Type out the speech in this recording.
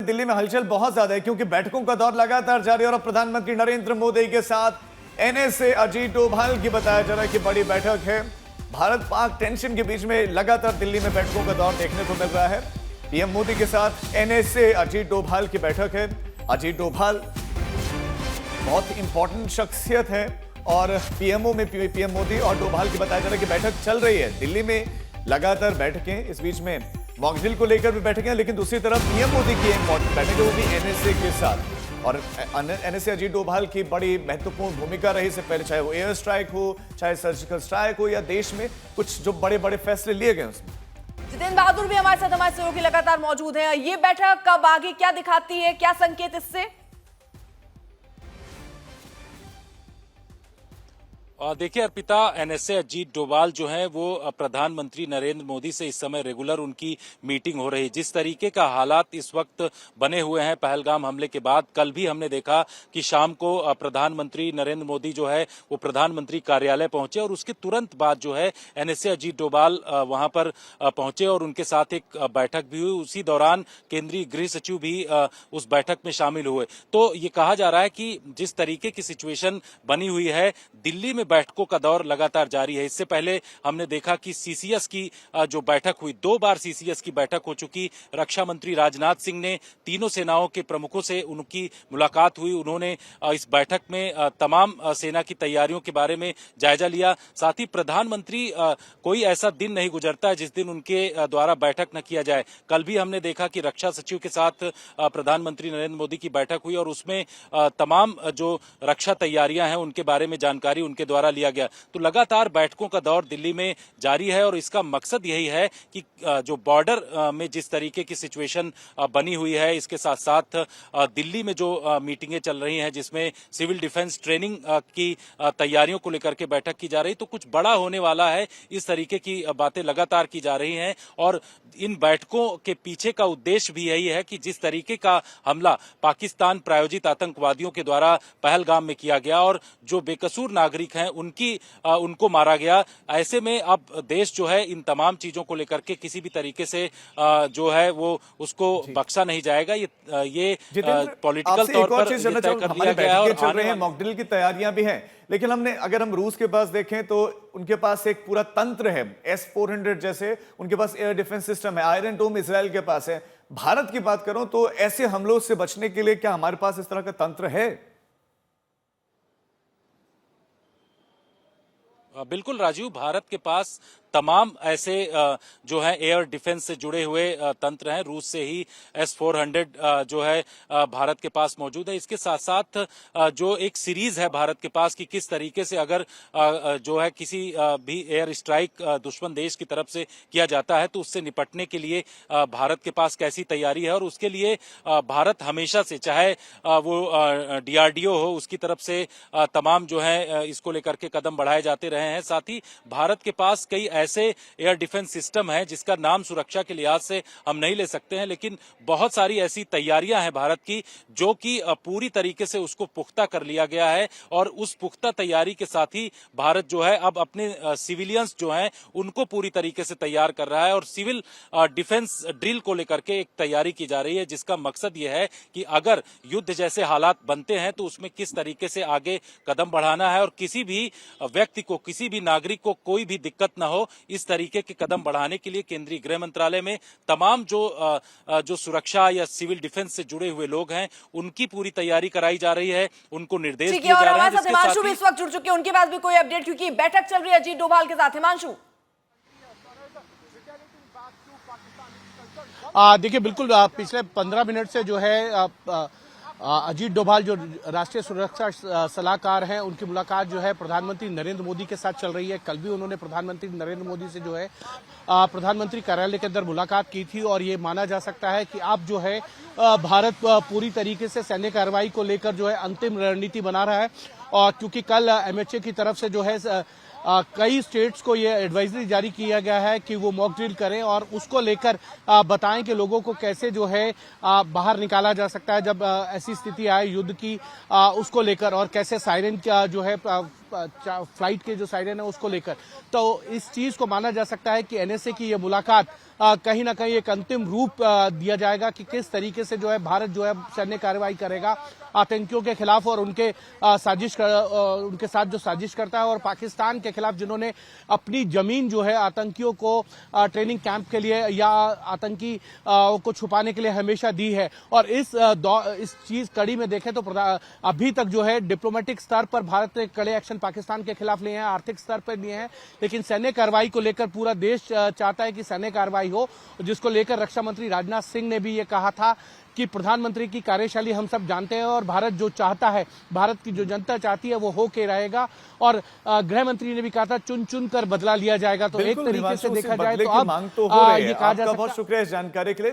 दिल्ली में हलचल बहुत ज्यादा है क्योंकि बैठकों का दौर लगातार जारी है और प्रधानमंत्री नरेंद्र मोदी के साथ एनएसए अजीत डोभाल की बताया जा रहा है कि बड़ी बैठक है। भारत पाक टेंशन के बीच में लगातार दिल्ली में बैठकों का दौर देखने को मिल रहा है। पीएम मोदी के साथ एनएसए अजीत डोभाल की बैठक है। अजीत डोभाल बहुत इंपॉर्टेंट शख्सियत है और पीएमओ में पीएम मोदी और डोभाल की बताया जा रहा है कि बैठक चल रही है दिल्ली में, लगातार बैठकें। इस बीच में मॉकड्रिल को लेकर भी बैठकें, लेकिन दूसरी तरफ पीएम मोदी की इंपॉर्टेंट बैठक है, वो भी एनएसए के साथ। और एनएसए अजीत डोभाल की बड़ी महत्वपूर्ण भूमिका रही इससे पहले, चाहे वो एयर स्ट्राइक हो, चाहे सर्जिकल स्ट्राइक हो, या देश में कुछ जो बड़े बड़े फैसले लिए गए उसमें। जितेंद्र बहादुर भी हमारे साथ हमारे सहयोगी लगातार मौजूद हैं। ये बैठक कब आगे क्या दिखाती है, क्या संकेत इससे? देखिए अर्पिता, एनएसए अजीत डोभाल जो है वो प्रधानमंत्री नरेंद्र मोदी से इस समय रेगुलर उनकी मीटिंग हो रही है। जिस तरीके का हालात इस वक्त बने हुए हैं पहलगाम हमले के बाद, कल भी हमने देखा कि शाम को प्रधानमंत्री नरेंद्र मोदी जो है वो प्रधानमंत्री कार्यालय पहुंचे और उसके तुरंत बाद जो है एनएसए अजीत डोभाल वहां पर पहुंचे और उनके साथ एक बैठक भी हुई। उसी दौरान केंद्रीय गृह सचिव भी उस बैठक में शामिल हुए। तो ये कहा जा रहा है कि जिस तरीके की सिचुएशन बनी हुई है, दिल्ली में बैठकों का दौर लगातार जारी है। इससे पहले हमने देखा कि सीसीएस की जो बैठक हुई, 2 बार सीसीएस की बैठक हो चुकी। रक्षा मंत्री राजनाथ सिंह ने तीनों सेनाओं के प्रमुखों से उनकी मुलाकात हुई। उन्होंने इस बैठक में तमाम सेना की तैयारियों के बारे में जायजा लिया। साथ ही प्रधानमंत्री, कोई ऐसा दिन नहीं गुजरता है जिस दिन उनके द्वारा बैठक न किया जाए। कल भी हमने देखा कि रक्षा सचिव के साथ प्रधानमंत्री नरेंद्र मोदी की बैठक हुई और उसमें तमाम जो रक्षा तैयारियां हैं उनके बारे में जानकारी उनके द्वारा लिया गया। तो लगातार बैठकों का दौर दिल्ली में जारी है और इसका मकसद यही है कि जो बॉर्डर में जिस तरीके की सिचुएशन बनी हुई है, इसके साथ साथ दिल्ली में जो मीटिंगें चल रही हैं जिसमें सिविल डिफेंस ट्रेनिंग की तैयारियों को लेकर के बैठक की जा रही, तो कुछ बड़ा होने वाला है, इस तरीके की बातें लगातार की जा रही हैं। और इन बैठकों के पीछे का उद्देश्य भी यही है कि जिस तरीके का हमला पाकिस्तान प्रायोजित आतंकवादियों के द्वारा पहलगाम में किया गया और जो बेकसूर नागरिक हैं उनको मारा गया, ऐसे में अब देश जो है इन तमाम चीजों को लेकर के किसी भी तरीके से जो है वो उसको बख्शा नहीं जाएगा। ये पॉलिटिकल तौर पर तय कर लिया गया है और चल रहे हैं, मॉकड्रिल की तैयारियां भी हैं। लेकिन अगर हम रूस के पास देखें तो उनके पास एक पूरा तंत्र है, S-400 जैसे उनके पास एयर डिफेंस सिस्टम है, आयरन डोम इजराइल के पास है। भारत की बात करूं तो ऐसे हमलों से बचने के लिए क्या हमारे पास इस तरह का तंत्र है? बिल्कुल राजीव, भारत के पास तमाम ऐसे जो है एयर डिफेंस से जुड़े हुए तंत्र हैं। रूस से ही S-400 जो है भारत के पास मौजूद है। इसके साथ साथ जो एक सीरीज है भारत के पास कि किस तरीके से अगर जो है किसी भी एयर स्ट्राइक दुश्मन देश की तरफ से किया जाता है तो उससे निपटने के लिए भारत के पास कैसी तैयारी है। और उसके लिए भारत हमेशा से, चाहे वो DRDO हो, उसकी तरफ से तमाम जो है इसको लेकर के कदम बढ़ाए जाते रहे हैं। साथ ही भारत के पास कई ऐसे एयर डिफेंस सिस्टम है जिसका नाम सुरक्षा के लिहाज से हम नहीं ले सकते हैं, लेकिन बहुत सारी ऐसी तैयारियां हैं भारत की जो कि पूरी तरीके से उसको पुख्ता कर लिया गया है। और उस पुख्ता तैयारी के साथ ही भारत जो है अब अपने सिविलियंस जो हैं उनको पूरी तरीके से तैयार कर रहा है और सिविल डिफेंस ड्रिल को लेकर के एक तैयारी की जा रही है, जिसका मकसद यह है कि अगर युद्ध जैसे हालात बनते हैं तो उसमें किस तरीके से आगे कदम बढ़ाना है और किसी भी व्यक्ति को, किसी भी नागरिक को कोई भी दिक्कत न हो, इस तरीके के कदम बढ़ाने के लिए केंद्रीय गृह मंत्रालय में तमाम जो सुरक्षा या सिविल डिफेंस से जुड़े हुए लोग हैं उनकी पूरी तैयारी कराई जा रही है, उनको निर्देश दिए जा रहे हैं। हिमांशु भी इस वक्त जुड़ चुके हैं, उनके पास भी कोई अपडेट, क्योंकि बैठक चल रही है अजीत डोभाल के साथ। हिमांशु, देखिए बिल्कुल पिछले 15 मिनट से जो है अजीत डोभाल जो राष्ट्रीय सुरक्षा सलाहकार हैं उनकी मुलाकात जो है प्रधानमंत्री नरेंद्र मोदी के साथ चल रही है। कल भी उन्होंने प्रधानमंत्री नरेंद्र मोदी से जो है प्रधानमंत्री कार्यालय के अंदर मुलाकात की थी और ये माना जा सकता है कि अब जो है भारत पूरी तरीके से सैन्य कार्रवाई को लेकर जो है अंतिम रणनीति बना रहा है। और क्योंकि कल MHA की तरफ से जो है कई स्टेट्स को ये एडवाइजरी जारी किया गया है कि वो मॉक ड्रिल करें और उसको लेकर बताएं कि लोगों को कैसे जो है बाहर निकाला जा सकता है जब ऐसी स्थिति आए युद्ध की, उसको लेकर, और कैसे सायरन का जो है फ्लाइट के जो साइरन है उसको लेकर। तो इस चीज को माना जा सकता है कि एनएसए की ये मुलाकात कहीं ना कहीं एक अंतिम रूप दिया जाएगा कि किस तरीके से जो है भारत जो है सैन्य कार्रवाई करेगा आतंकियों के खिलाफ और उनके उनके साथ जो साजिश करता है, और पाकिस्तान के खिलाफ जिन्होंने अपनी जमीन जो है आतंकियों को ट्रेनिंग कैंप के लिए या आतंकी को छुपाने के लिए हमेशा दी है। और इस चीज कड़ी में देखें तो अभी तक जो है डिप्लोमेटिक स्तर पर भारत ने कड़े एक्शन पाकिस्तान के खिलाफ लिए हैं, आर्थिक स्तर पर लिए हैं, लेकिन सैन्य कार्रवाई को लेकर पूरा देश चाहता है कि सैन्य कार्रवाई हो, जिसको लेकर रक्षा मंत्री राजनाथ सिंह ने भी ये कहा था कि प्रधानमंत्री की कार्यशैली हम सब जानते हैं और भारत जो चाहता है, भारत की जो जनता चाहती है वो होके रहेगा। और गृह मंत्री ने भी कहा था चुन चुन कर बदला लिया जाएगा। तो एक तरीके से देखा जाए तो अब ये कहा जा सकता है। बहुत शुक्रिया इस जानकारी के लिए।